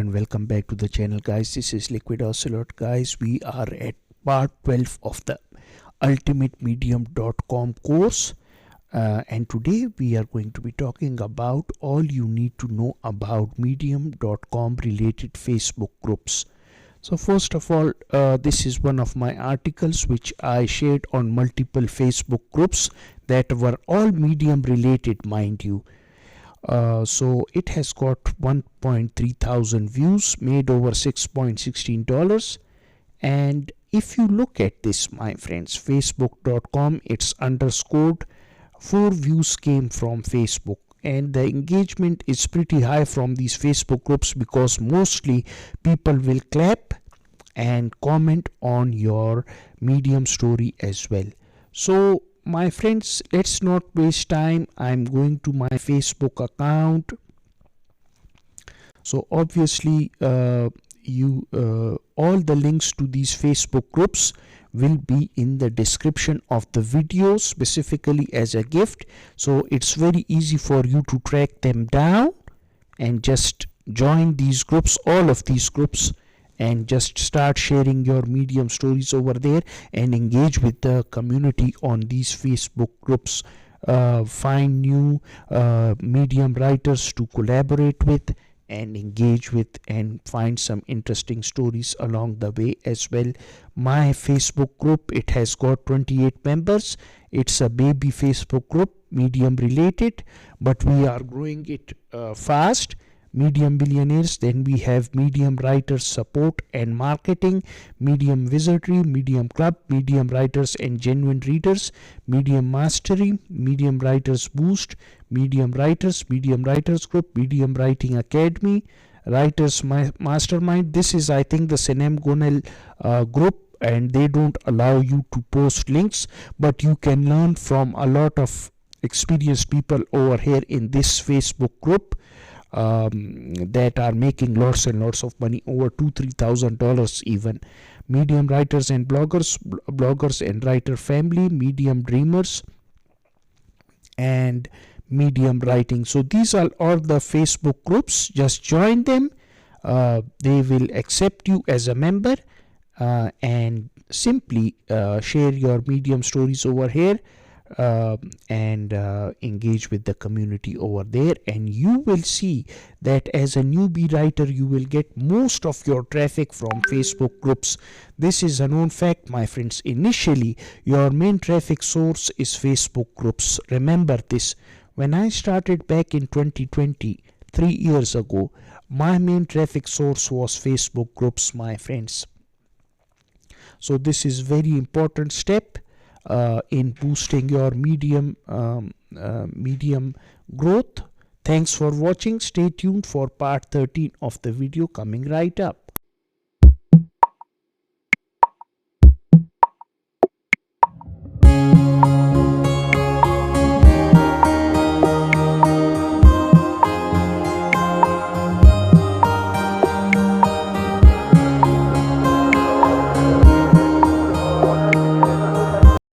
and welcome back to the channel, guys. This is LiquidOcelot, guys. We are at part 12 of the ultimatemedium.com course, and today we are going to be talking about all you need to know about medium.com related Facebook groups. So first of all, this is one of my articles which I shared on multiple Facebook groups that were all Medium related, mind you. So it has got 1.3 thousand views, made over $6.16. And if you look at this, my friends, facebook.com, it's underscored. 4 views came from Facebook, and the engagement is pretty high from these Facebook groups because mostly people will clap and comment on your Medium story as well. So my friends, let's not waste time. I'm going to my Facebook account. So obviously all the links to these Facebook groups will be in the description of the video, specifically as a gift. So it's very easy for you to track them down and just join these groups, all of these groups, and just start sharing your Medium stories over there and engage with the community on these Facebook groups. Find new Medium writers to collaborate with and engage with, and find some interesting stories along the way as well. My Facebook group, it has got 28 members. It's a baby Facebook group, Medium related, but we are growing it fast. Medium Billionaires, then we have Medium Writers Support and Marketing, Medium Wizardry, Medium Club, Medium Writers and Genuine Readers, Medium Mastery, Medium Writers Boost, Medium Writers Group, Medium Writing Academy, Writers Mastermind. This is, I think, the Senem Gonel group, and they don't allow you to post links, but you can learn from a lot of experienced people over here in this Facebook group that are making lots and lots of money, over $2,000-3,000 even. Medium Writers and Bloggers and Writer Family, Medium Dreamers, and Medium Writing. So these are all the Facebook groups. Just join them. They will accept you as a member, and simply share your Medium stories over here, and engage with the community over there, and you will see that as a newbie writer you will get most of your traffic from Facebook groups. This is a known fact, my friends. Initially your main traffic source is Facebook groups. Remember this. When I started back in 2020, 3 years ago, my main traffic source was Facebook groups, my friends. So this is very important step in boosting your Medium growth. Thanks for watching. Stay tuned for part 13 of the video coming right up.